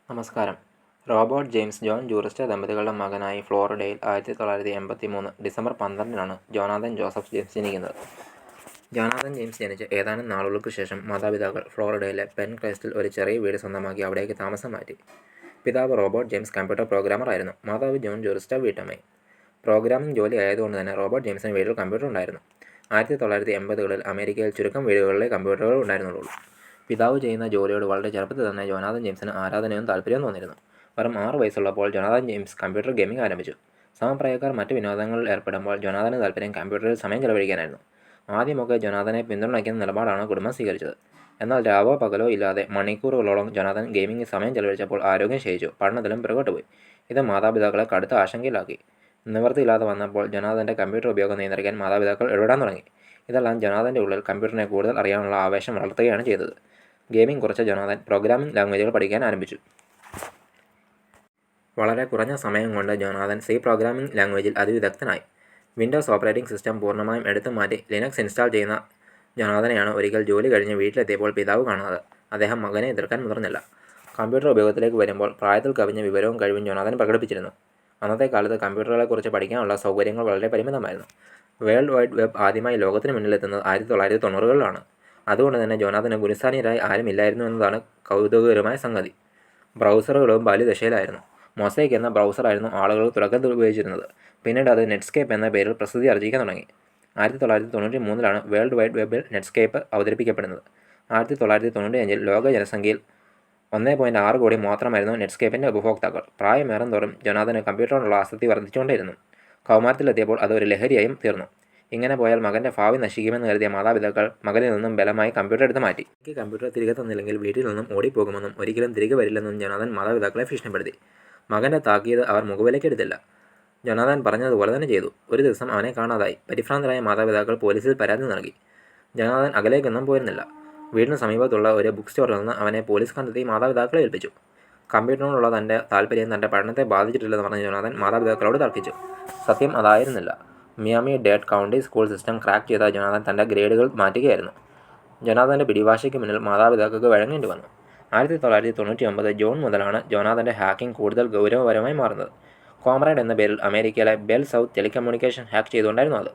നമസ്കാരം. Robert James John jurist ദമ്പതികളുടെ മകനായി ഫ്ലോറിഡയിൽ 1983 ഡിസംബർ 12-നാണ് ജോനാഥൻ ജോസഫ് ജെയിംസ് ജനിക്കുന്നത്. ജോനാഥൻ ജെയിംസ് ജനിച്ച് ഏതാനും നാളുകൾക്ക് ശേഷം മാതാപിതാക്കൾ ഫ്ലോറിഡയിലെ പെൻ ക്രസ്റ്റിൽ ഒരു ചെറിയ വീട് സ്വന്തമാക്കി അവിടേക്ക് താമസം മാറ്റി. പിതാവ് റോബർട്ട് ജെയിംസ് കമ്പ്യൂട്ടർ പ്രോഗ്രാമർ ആയിരുന്നു. മാതാവ് ജോൺ ജൂറിസ്റ്റ് വീട്ടമ്മയും. പ്രോഗ്രാമിംഗ് ജോലി ആയതുകൊണ്ട് തന്നെ റോബർട്ട് ജെയിംസിന് വീട്ടിൽ കമ്പ്യൂട്ടർ ഉണ്ടായിരുന്നു. 1980-കളിൽ അമേരിക്കയിൽ ചുരുക്കം വീടുകളിലെ കമ്പ്യൂട്ടറുകൾ ഉണ്ടായിരുന്നുള്ളൂ. പിതാവ് ചെയ്യുന്ന ജോലിയോട് വളരെ ചെറുപ്പത്തിൽ തന്നെ ജോനാഥൻ ജെയിംസിന് ആരാധനയും താല്പര്യവും തോന്നിയിരുന്നു. വെറും 6 വയസ്സുള്ളപ്പോൾ ജോനാഥൻ ജെയിംസ് കമ്പ്യൂട്ടർ ഗെയിമിംഗ് ആരംഭിച്ചു. സമപ്രായക്കാർ മറ്റ് വിനോദങ്ങളിൽ ഏർപ്പെടുമ്പോൾ ജോനാഥന് താല്പര്യം കമ്പ്യൂട്ടറിൽ സമയം ചെലവഴിക്കാനായിരുന്നു. ആദ്യമൊക്കെ ജോനാഥനെ പിന്തുണയ്ക്കുന്ന നിലപാടാണ് കുടുംബം സ്വീകരിച്ചത്. എന്നാൽ രാവോ പകലോ ഇല്ലാതെ മണിക്കൂറുകളോളം ജോനാഥൻ ഗെയിമിംഗിൽ സമയം ചെലവഴിച്ചപ്പോൾ ആരോഗ്യം ക്ഷയിച്ചു. പഠനത്തിലും പിറകോട്ട് പോയി. ഇത് മാതാപിതാക്കളെ കടുത്ത ആശങ്കയിലാക്കി. നിവൃത്തിയില്ലാതെ വന്നപ്പോൾ ജോനാഥൻ്റെ കമ്പ്യൂട്ടർ ഉപയോഗം നിയന്ത്രിക്കാൻ മാതാപിതാക്കൾ ഇടപെടാൻ തുടങ്ങി. ഇതെല്ലാം ജോനാഥൻ്റെ ഉള്ളിൽ കമ്പ്യൂട്ടറിനെ കൂടുതൽ അറിയാനുള്ള ആവേശം വളർത്തുകയാണ് ചെയ്തത്. ഗെയിമിംഗ് കുറച്ച ജോനാഥൻ പ്രോഗ്രാമിംഗ് ലാംഗ്വേജുകൾ പഠിക്കാൻ ആരംഭിച്ചു. വളരെ കുറഞ്ഞ സമയം കൊണ്ട് ജോനാഥൻ സി പ്രോഗ്രാമിംഗ് ലാംഗ്വേജിൽ അതിവിദഗ്ധനായി. വിൻഡോസ് ഓപ്പറേറ്റിംഗ് സിസ്റ്റം പൂർണ്ണമായും എടുത്തു മാറ്റി ലിനക്സ് ഇൻസ്റ്റാൾ ചെയ്യുന്ന ജോനാഥനെയാണ് ഒരിക്കൽ ജോലി കഴിഞ്ഞ് വീട്ടിലെത്തിയപ്പോൾ പിതാവ് കാണുന്നത്. അദ്ദേഹം മകനെ എതിർക്കാൻ മുതിർന്നില്ല. കമ്പ്യൂട്ടർ ഉപയോഗത്തിലേക്ക് വരുമ്പോൾ പ്രായത്തിൽ കവിഞ്ഞ വിവരവും കഴിവും ജോനാഥൻ പ്രകടിപ്പിച്ചിരുന്നു. അന്നത്തെ കാലത്ത് കമ്പ്യൂട്ടറുകളെക്കുറിച്ച് പഠിക്കാനുള്ള സൗകര്യങ്ങൾ വളരെ പരിമിതമായിരുന്നു. വേൾഡ് വൈഡ് വെബ് ആദ്യമായി ലോകത്തിന് മുന്നിലെത്തുന്നത് 1990-കളിലാണ്. അതുകൊണ്ട് തന്നെ ജോനാഥന് ഗുരുസ്ഥാനീയരായി ആരുമില്ലായിരുന്നു എന്നതാണ് കൗതുകകരമായ സംഗതി. ബ്രൗസറുകളും ബാല്യദശയിലായിരുന്നു. മൊസൈക്ക് എന്ന ബ്രൗസറായിരുന്നു ആളുകൾ തുടക്കത്തിൽ ഉപയോഗിച്ചിരുന്നത്. പിന്നീട് അത് നെറ്റ്സ്കേപ്പ് എന്ന പേരിൽ പ്രസിദ്ധി ആർജിക്കാൻ തുടങ്ങി. 1993-ലാണ് വേൾഡ് വൈഡ് വെബിൽ നെറ്റ്സ്കേപ്പ് അവതരിപ്പിക്കപ്പെടുന്നത്. 1995-ൽ ലോക ജനസംഖ്യയിൽ 1.6 കോടി മാത്രമായിരുന്നു നെറ്റ്സ്കേപ്പിൻ്റെ ഉപഭോക്താക്കൾ. പ്രായമേറും തോറും ജോനാഥന് കമ്പ്യൂട്ടറിനുള്ള ആസക്തി വർദ്ധിച്ചുകൊണ്ടേയിരുന്നു. കൗമാരത്തിലെത്തിയപ്പോൾ അതൊരു ലഹരിയായും തീർന്നു. ഇങ്ങനെ പോയാൽ മകൻ്റെ ഭാവി നശിക്കുമെന്ന് കരുതിയ മാതാപിതാക്കൾ മകനിൽ നിന്നും ബലമായി കമ്പ്യൂട്ടർ എടുത്ത് മാറ്റി. എനിക്ക് കമ്പ്യൂട്ടർ തിരികെ തന്നില്ലെങ്കിൽ വീട്ടിൽ നിന്നും ഓടിപ്പോകുമെന്നും ഒരിക്കലും തിരികെ വരില്ലെന്നും ജോനാഥൻ മാതാപിതാക്കളെ ഭീഷണിപ്പെടുത്തി. മകൻ്റെ താക്കീത് അവർ മുഖവിലയ്ക്കെടുത്തില്ല. ജോനാഥൻ പറഞ്ഞതുപോലെ തന്നെ ചെയ്തു. ഒരു ദിവസം അവനെ കാണാതായി. പരിഭ്രാന്തരായ മാതാപിതാക്കൾ പോലീസിൽ പരാതി നൽകി. ജോനാഥൻ അകലേക്കൊന്നും പോയിരുന്നില്ല. വീടിന് സമീപത്തുള്ള ഒരു ബുക്ക് സ്റ്റോറിൽ നിന്ന് അവനെ പോലീസ് കണ്ടെത്തി മാതാപിതാക്കളെ ഏൽപ്പിച്ചു. കമ്പ്യൂട്ടറിനോടുള്ള തൻ്റെ താല്പര്യം തൻ്റെ പഠനത്തെ ബാധിച്ചിട്ടില്ലെന്ന് പറഞ്ഞ ജോനാഥൻ മാതാപിതാക്കളോട് തർക്കിച്ചു. സത്യം അതായിരുന്നില്ല. Miami Dade county school system crack ചെയ്ത ജോനാഥൻ തൻ്റെ ഗ്രേഡുകൾ മാറ്റുകയായിരുന്നു. ജോനാഥൻ്റെ പിടിവാശിക്ക് മുന്നിൽ മാതാപിതാക്കൾക്ക് വഴങ്ങേണ്ടി വന്നു. 1999 ജൂൺ മുതലാണ് ജോനാഥൻ്റെ ഹാക്കിംഗ് കൂടുതൽ ഗൗരവപരമായി മാറുന്നത്. കോമ്രേഡ് എന്ന പേരിൽ അമേരിക്കയിലെ ബെൽ സൗത്ത് ടെലികമ്മ്യൂണിക്കേഷൻ ഹാക്ക് ചെയ്തുകൊണ്ടായിരുന്നു അത്.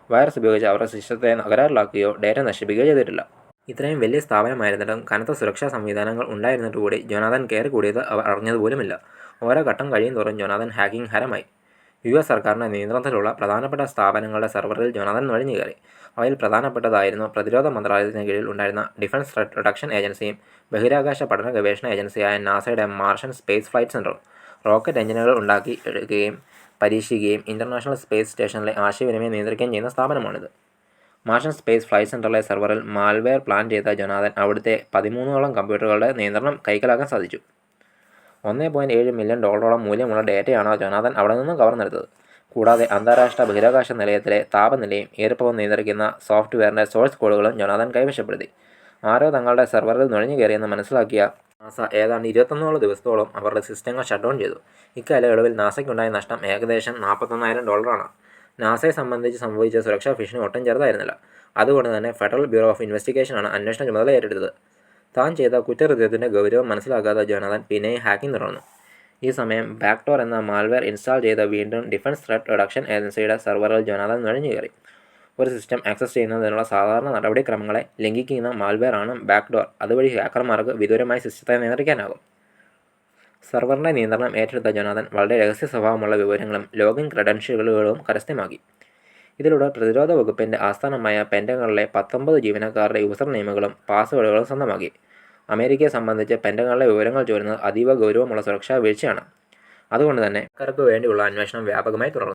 വൈറസ് ഉപയോഗിച്ച് അവരുടെ സിസ്റ്റത്തെ തകരാറിലാക്കുകയോ ഡേറ്റ നശിപ്പിക്കുകയോ ചെയ്തിട്ടില്ല. ഇത്രയും വലിയ സ്ഥാപനമായിരുന്നിട്ടും കനത്ത സുരക്ഷാ സംവിധാനങ്ങൾ ഉണ്ടായിരുന്നിട്ട് കൂടി ജോനാഥൻ കയറി കൂടിയത് അവർ അറിഞ്ഞതുപോലുമില്ല. ഓരോ ഘട്ടം കഴിയും തോറും ജോനാഥൻ ഹാക്കിംഗ് ഹരമായി. US സർക്കാരിൻ്റെ നിയന്ത്രണത്തിലുള്ള പ്രധാനപ്പെട്ട സ്ഥാപനങ്ങളുടെ സെർവറിൽ ജോനാഥൻ നുഴഞ്ഞു കയറി. അവയിൽ പ്രധാനപ്പെട്ടതായിരുന്നു പ്രതിരോധ മന്ത്രാലയത്തിന് കീഴിൽ ഉണ്ടായിരുന്ന ഡിഫൻസ് ത്രെറ്റ് റിഡക്ഷൻ ഏജൻസിയും ബഹിരാകാശ പഠന ഗവേഷണ ഏജൻസിയായ നാസയുടെ മാർഷ്യൻ സ്പേസ് ഫ്ലൈറ്റ് സെൻ്ററും. റോക്കറ്റ് എഞ്ചിനുകൾ ഉണ്ടാക്കി എടുക്കുകയും പരീക്ഷിക്കുകയും ഇൻ്റർനാഷണൽ സ്പേസ് സ്റ്റേഷനിലെ ആശയവിനിമയം നിയന്ത്രിക്കുകയും ചെയ്യുന്ന സ്ഥാപനമാണിത്. മാർഷ്യൻ സ്പേസ് ഫ്ലൈറ്റ് സെൻ്ററിലെ സെർവറിൽ മാൽവെയർ പ്ലാൻ ചെയ്ത ജോനാഥൻ അവിടുത്തെ 13ഓളം കമ്പ്യൂട്ടറുകളുടെ നിയന്ത്രണം കൈക്കലാക്കാൻ സാധിച്ചു. $1.7 മില്യൺ മൂല്യമുള്ള ഡേറ്റയാണ് ജോനാഥൻ അവിടെ നിന്നും കവർന്നെടുത്തത്. കൂടാതെ അന്താരാഷ്ട്ര ബഹിരാകാശ നിലയത്തിലെ താപനിലയും ഈർപ്പവും നിയന്ത്രിക്കുന്ന സോഫ്റ്റ്വെയറിൻ്റെ സോഴ്സ് കോഡുകളും ജോനാഥൻ കൈവശപ്പെടുത്തി. ആരോ തങ്ങളുടെ സെർവറിൽ നുഴഞ്ഞു കയറിയെന്ന് മനസ്സിലാക്കിയ നാസ ഏതാണ്ട് 21 ദിവസത്തോളം അവരുടെ സിസ്റ്റങ്ങൾ ഷട്ട് ഡൗൺ ചെയ്തു. ഇക്കാലയളവിൽ നാസയ്ക്കുണ്ടായ നഷ്ടം ഏകദേശം $41,000. നാസയെ സംബന്ധിച്ച് സംഭവിച്ച സുരക്ഷാ ഭീഷണി ഒട്ടും ചെറുതായിരുന്നില്ല. അതുകൊണ്ട് തന്നെ ഫെഡറൽ ബ്യൂറോ ഓഫ് ഇൻവെസ്റ്റിഗേഷനാണ് അന്വേഷണ ചുമതല ഏറ്റെടുത്തത്. താൻ ചെയ്ത കുറ്റകൃത്യത്തിൻ്റെ ഗൗരവം മനസ്സിലാക്കാത്ത ജോനാഥൻ പിന്നെയും ഹാക്കിംഗ് തുടർന്നു. ഈ സമയം ബാക്ക്ഡോർ എന്ന മാൽവെയർ ഇൻസ്റ്റാൾ ചെയ്ത വീണ്ടും ഡിഫൻസ് ത്രെറ്റ് റിഡക്ഷൻ ഏജൻസിയുടെ സെർവറിൽ ജോനാഥൻ നുഴഞ്ഞു കയറി. ഒരു സിസ്റ്റം ആക്സസ് ചെയ്യുന്നതിനുള്ള സാധാരണ നടപടിക്രമങ്ങളെ ലംഘിക്കുന്ന മാൽവെയർ ആണ് ബാക്ക്ഡോർ. അതുവഴി ഹാക്കർമാർക്ക് വിദൂരമായി സിസ്റ്റത്തെ നിയന്ത്രിക്കാനാകും. സെർവറിൻ്റെ നിയന്ത്രണം ഏറ്റെടുത്ത ജോനാഥൻ വളരെ രഹസ്യ സ്വഭാവമുള്ള വിവരങ്ങളും ലോഗിൻ ക്രെഡൻഷ്യലുകളും കരസ്ഥമാക്കി. ഇതിലൂടെ പ്രതിരോധ വകുപ്പിൻ്റെ ആസ്ഥാനമായ പെൻറ്റഗണിലെ 19 ജീവനക്കാരുടെ യൂസർ നെയിമുകളും പാസ്വേഡുകളും സ്വന്തമാക്കി. അമേരിക്കയെ സംബന്ധിച്ച് പെൻറ്റഗണിലെ വിവരങ്ങൾ ചോരുന്നത് അതീവ ഗൗരവമുള്ള സുരക്ഷാ വീഴ്ചയാണ്. അതുകൊണ്ട് തന്നെ ഹാക്കർക്ക് വേണ്ടിയുള്ള അന്വേഷണം വ്യാപകമായി തുടർന്നു.